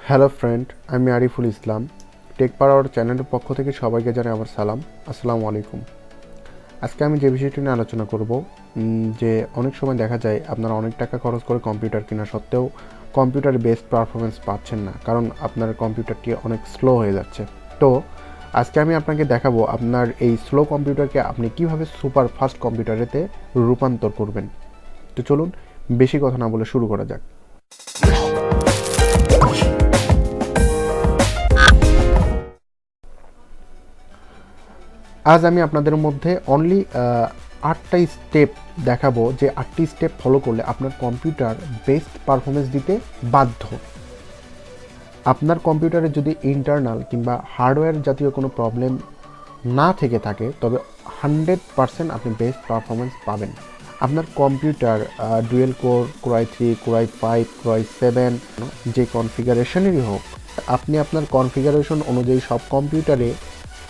Hello friend, আমি Ariful Islam. Take পাওয়ার চ্যানেলের পক্ষ থেকে সবাইকে জানাই আমার সালাম। আসসালামু আলাইকুম। আজকে আমি যে বিষয়টি নিয়ে আলোচনা করব, যে অনেক সময় দেখা যায় আপনারা অনেক টাকা খরচ করে কম্পিউটার কেনা সত্ত্বেও কম্পিউটারে বেস্ট পারফরমেন্স পাচ্ছেন না, কারণ আপনার কম্পিউটারটি অনেক স্লো হয়ে যাচ্ছে। তো আজকে আমি আপনাকে দেখাবো আপনার এই স্লো কম্পিউটারকে আপনি কিভাবে সুপার ফাস্ট কম্পিউটারেতে রূপান্তর করবেন। তো চলুন বেশি কথা না বলে শুরু করা যাক। আজ আমি আপনাদের মধ্যে অনলি 8টা স্টেপ দেখাবো, যে 8টি স্টেপ ফলো করলে আপনার কম্পিউটার বেস্ট পারফরমেন্স দিতে বাধ্য। আপনার কম্পিউটারে যদি ইন্টারনাল কিংবা হার্ডওয়্যার জাতীয় কোনো প্রবলেম না থেকে থাকে, তবে 100% আপনি বেস্ট পারফরমেন্স পাবেন। আপনার computer dual core, core i3, core i5, core i7 যে কনফিগারেশনেরই হোক, আপনি আপনার কনফিগারেশন অনুযায়ী সব কম্পিউটারে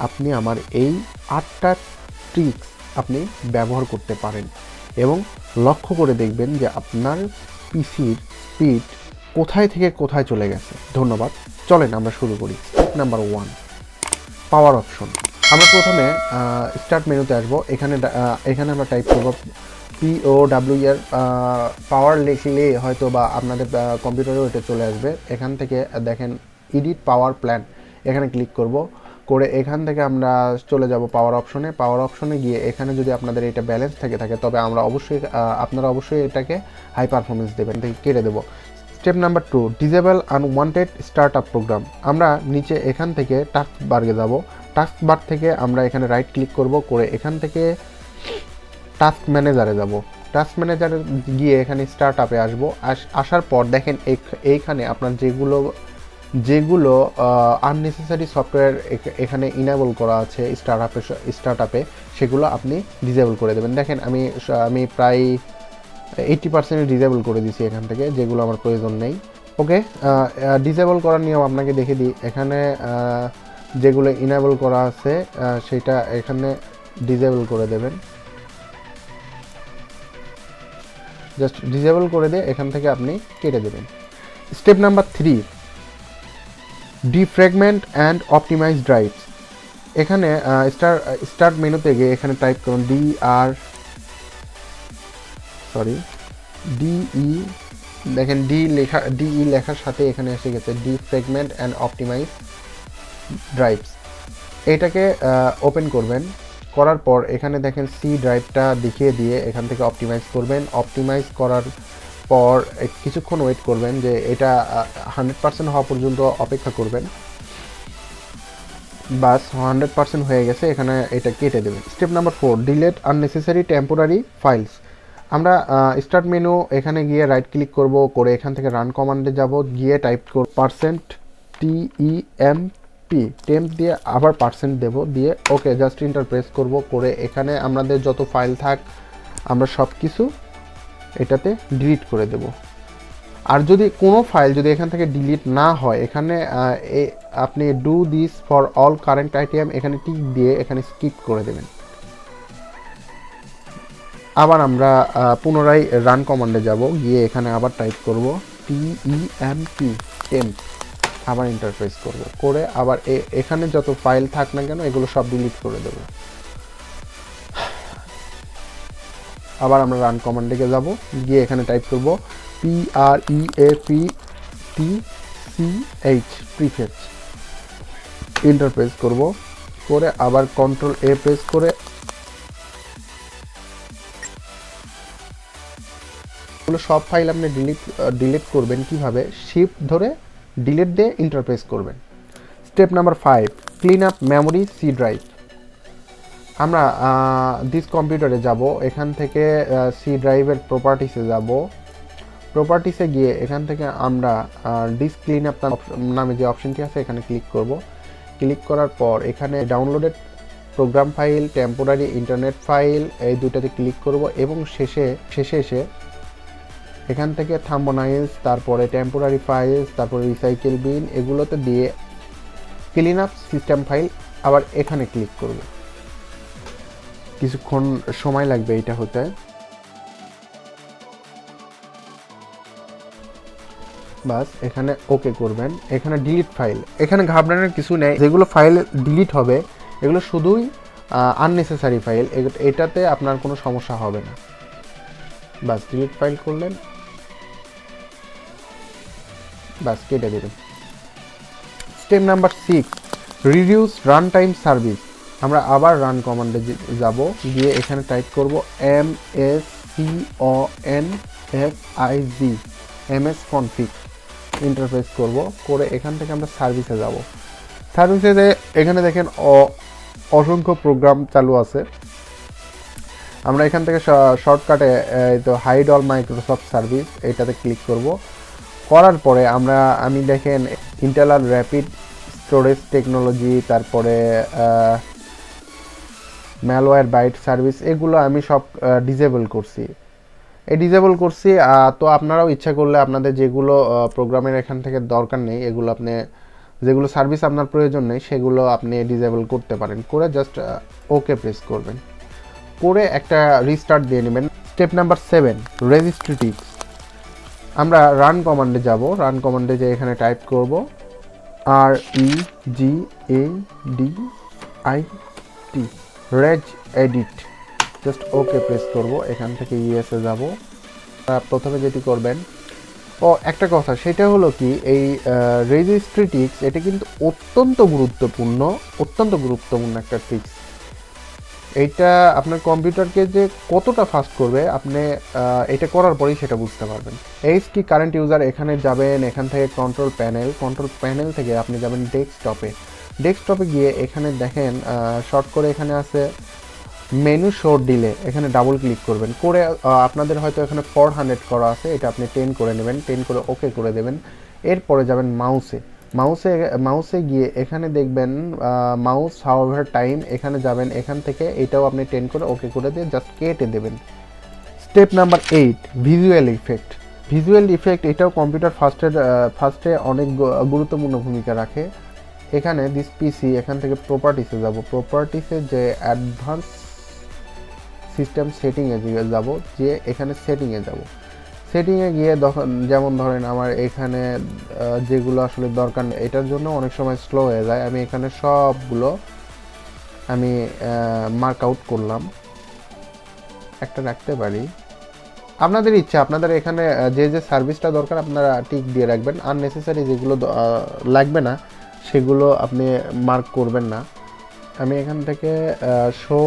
আপনি আমার এই 8টা ট্রিক্স আপনি ব্যবহার করতে পারেন এবং লক্ষ্য করে দেখবেন যে আপনার পিসির স্পিড কোথায় থেকে কোথায় চলে গেছে। ধন্যবাদ। চলেন আমরা শুরু করি। স্টেপ নাম্বার 1, পাওয়ার অপশন। আমরা প্রথমে স্টার্ট মেনুতে আসবো। এখানে আমরা টাইপ করব POW এর পাওয়ার লিখলে হয়তো বা আপনাদের কম্পিউটারেও এটা চলে আসবে। এখান থেকে দেখেন এডিট পাওয়ার প্ল্যান, এখানে ক্লিক করব। করে এখান থেকে আমরা চলে যাব পাওয়ার অপশনে। পাওয়ার অপশনে গিয়ে এখানে যদি আপনাদের এটা ব্যালেন্স থাকে তবে আপনারা অবশ্যই এটাকে হাই পারফরমেন্স দেবেন, থেকে কেটে দেবো। Step number 2, disable unwanted startup program. আমরা নিচে এখান থেকে টাস্ক বারে যাব। টাস্ক বার থেকে আমরা এখানে রাইট ক্লিক করব, করে এখান থেকে টাস্ক ম্যানেজারে যাব। টাস্ক ম্যানেজারে গিয়ে এখানে স্টার্টআপে আসবো। আসার পর দেখেন এইখানে আপনার যেগুলো আননেসেসারি সফটওয়্যার এখানে ইনেবল করা আছে স্টার্টআপে সেগুলো আপনি ডিসেবল করে দেবেন। দেখেন আমি প্রায় 80% ডিসেবল করে দিছি এখান থেকে, যেগুলো আমার প্রয়োজন নেই। ওকে, ডিসেবল করার নিয়ম আপনাকে দেখে দিই। এখানে যেগুলো ইনেবল করা আছে সেটা এখানে ডিসেবল করে দেবেন। জাস্ট ডিসেবল করে দিয়ে এখান থেকে আপনি কেটে দেবেন। Step number 3, defragment and optimize drives. এখানে স্টার্ট মেনুতে গিয়ে এখানে টাইপ করুন ডিই, দেখেন ডিই লেখার সাথে এখানে এসে গেছে ডিফ্র্যাগমেন্ট অ্যান্ড অপটিমাইজ ড্রাইভস। এটাকে ওপেন করবেন। করার পর এখানে দেখেন সি ড্রাইভটা দেখিয়ে দিয়ে এখান থেকে অপটিমাইজ করবেন। অপটিমাইজ করার পর কিছুক্ষণ ওয়েট করবেন, যে এটা 100% হওয়া পর্যন্ত অপেক্ষা করবেন। বাস 100% হয়ে গেছে, এখানে এটা কেটে দেবেন। Step number 4, delete unnecessary temporary files. আমরা স্টার্ট মেনু এখানে গিয়ে রাইট ক্লিক করব, করে এখান থেকে রান কমান্ডে যাব, গিয়ে টাইপ করব %temp দিয়ে আবার পার্সেন্ট দেব, দিয়ে ওকে জাস্ট এন্টার প্রেস করব। করে এখানে আমাদের যত ফাইল থাক আমরা সব কিছু এটাতে ডিলিট করে দেব। আর যদি কোনো ফাইল যদি এখান থেকে ডিলিট না হয়, এখানে আপনি do this for all current item এখানে টিক দিয়ে এখানে স্কিপ করে দেবেন। আবার আমরা পুনরায় রান কমান্ডে যাব, গিয়ে এখানে আবার টাইপ করব temp, আবার ইন্টারফেস করব, করে আবার এখানে যত ফাইল থাক না কেন এগুলো সব ডিলিট করে দেব। আবার আমরা রান কমান্ডে যাব, গিয়ে এখানে টাইপ করব prefetch, ইন্টারফেস করব, করে আবার কন্ট্রোল A প্রেস করে সব ফাইল আপনি ডিলিট করবেন। কিভাবে? শিফট ধরে ডিলিট দিয়ে ইন্টারফেস করবেন। Step number 5, clean up memory C drive. আমরা দিস কম্পিউটারে যাব, এখান থেকে সি ড্রাইভের প্রপার্টিসে যাব। প্রপার্টিসে গিয়ে এখান থেকে আমরা ডিস্ক ক্লিন আপ নামে যে অপশনটি আছে এখানে ক্লিক করব। ক্লিক করার পর এখানে downloaded programme file, temporary internet file, এই দুটাতে ক্লিক করব এবং শেষে এসে এখান থেকে থাম্বনাইলস, তারপরে টেম্পোরারি ফাইলস, তারপরে রিসাইকেল বিন, এগুলোতে দিয়ে ক্লিন আপ সিস্টেম ফাইল আবার এখানে ক্লিক করব। কিছুক্ষণ সময় লাগবে এটা হতে। বাস এখানে ওকে করবেন। এখানে ডিলিট ফাইল, এখানে ঘাবড়ানোর কিছু নেই। যেগুলো ফাইল ডিলিট হবে এগুলো শুধুই আননেসেসারি ফাইল, এটাতে আপনার কোনো সমস্যা হবে না। বাস ডিলিট ফাইল করলেন, বাস কেটে দেবেন। Step number 6, reduce run time service. আমরা আবার রান কমান্ডে যাব, গিয়ে এখানে টাইপ করব MSCONFIG, MS config, ইন্টারফেস করব, করে এখান থেকে আমরা সার্ভিসে যাব। সার্ভিসে এখানে দেখেন অসংখ্য প্রোগ্রাম চালু আছে। আমরা এখান থেকে শর্টকাটে তো হাইড অল মাইক্রোসফট সার্ভিস এটাতে ক্লিক করব। করার পরে আমি দেখেন ইন্টেল র্যাপিড স্টোরেজ টেকনোলজি, তারপরে ম্যালওয়্যার বাইট সার্ভিস, এগুলো আমি সব ডিসেবল করছি। তো আপনারাও ইচ্ছা করলে আপনাদের যেগুলো প্রোগ্রামের এখান থেকে দরকার নেই, এগুলো আপনি যেগুলো সার্ভিস আপনার প্রয়োজন নেই সেগুলো আপনি ডিসেবল করতে পারেন। করে জাস্ট ওকে প্রেস করবেন, করে একটা রিস্টার্ট দিয়ে নেবেন। Step number 7, registry tips. আমরা রান কমান্ডে যাব। রান কমান্ডে যে এখানে টাইপ করব REGADIT, reg edit, just okay press করব। এখান থেকে ইউএসএ যাব। প্রথমে যেটি করবেন, একটা কথা, সেটা হলো কি, এই রেজিস্ট্রি টিপস এটা কিন্তু অত্যন্ত গুরুত্বপূর্ণ একটা টিপস। এইটা আপনার কম্পিউটারকে যে কতটা ফাস্ট করবে আপনি এটা করার পরেই সেটা বুঝতে পারবেন। এইচটি কারেন্ট ইউজার, এখানে যাবেন, এখান থেকে কন্ট্রোল প্যানেল থেকে আপনি যাবেন ডেস্কটপে গিয়ে এখানে দেখেন শর্ট করে এখানে আছে মেনু শো ডিলে, এখানে ডাবল ক্লিক করবেন। করে আপনাদের হয়তো এখানে 400 করা আছে, এটা আপনি 10 করে নেবেন, 10 করে ওকে করে দেবেন। এরপরে যাবেন মাউসে গিয়ে এখানে দেখবেন মাউস হাওয়ার টাইম, এখানে যাবেন, এখান থেকে এটাও আপনি 10 করে ওকে করে দিয়ে জাস্ট কেটে দেবেন। Step number 8, visual effect. এটাও কম্পিউটার ফার্স্টে অনেক গুরুত্বপূর্ণ ভূমিকা রাখে। এখানে দিস পিসি, এখান থেকে প্রপার্টিসে যাব। প্রপার্টিসে যে অ্যাডভান্স সিস্টেম সেটিংয়ে যাব, যে এখানে সেটিংয়ে গিয়ে যেমন ধরেন আমার এখানে যেগুলো আসলে দরকার নেই, এটার জন্য অনেক সময় স্লো হয়ে যায়, আমি এখানে সবগুলো আমি মার্ক আউট করলাম। একটা রাখতে পারি, আপনাদের ইচ্ছা, আপনাদের এখানে যে সার্ভিসটা দরকার আপনারা টিক দিয়ে রাখবেন। আননেসেসারি যেগুলো লাগবে না সেগুলো আপনি মার্ক করবেন না। আমি এখান থেকে show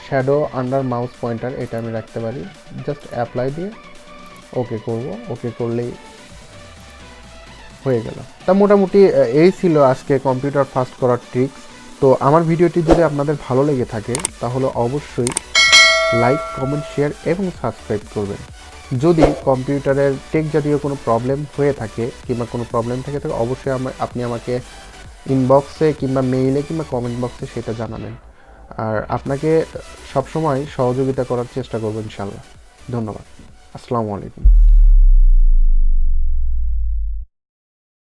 shadow under mouse pointer এটা আমি রাখতে পারি, জাস্ট অ্যাপ্লাই দিয়ে ওকে করব। ওকে করলেই হয়ে গেল। তা মোটামুটি এই ছিল আজকে কম্পিউটার ফাস্ট করার ট্রিক্স। তো আমার ভিডিওটি যদি আপনাদের ভালো লেগে থাকে তাহলে অবশ্যই লাইক, কমেন্ট, শেয়ার এবং সাবস্ক্রাইব করবেন। যদি কম্পিউটারের টেক জাতীয় কোনো প্রবলেম হয়ে থাকে কিংবা কোনো প্রবলেম থেকে থাকে অবশ্যই আপনি আমাকে ইনবক্সে কিংবা মেইলে কিংবা কমেন্ট বক্সে সেটা জানাবেন। আর আপনাকে সবসময় সহযোগিতা করার চেষ্টা করব ইনশাআল্লাহ। ধন্যবাদ। আসসালামু আলাইকুম।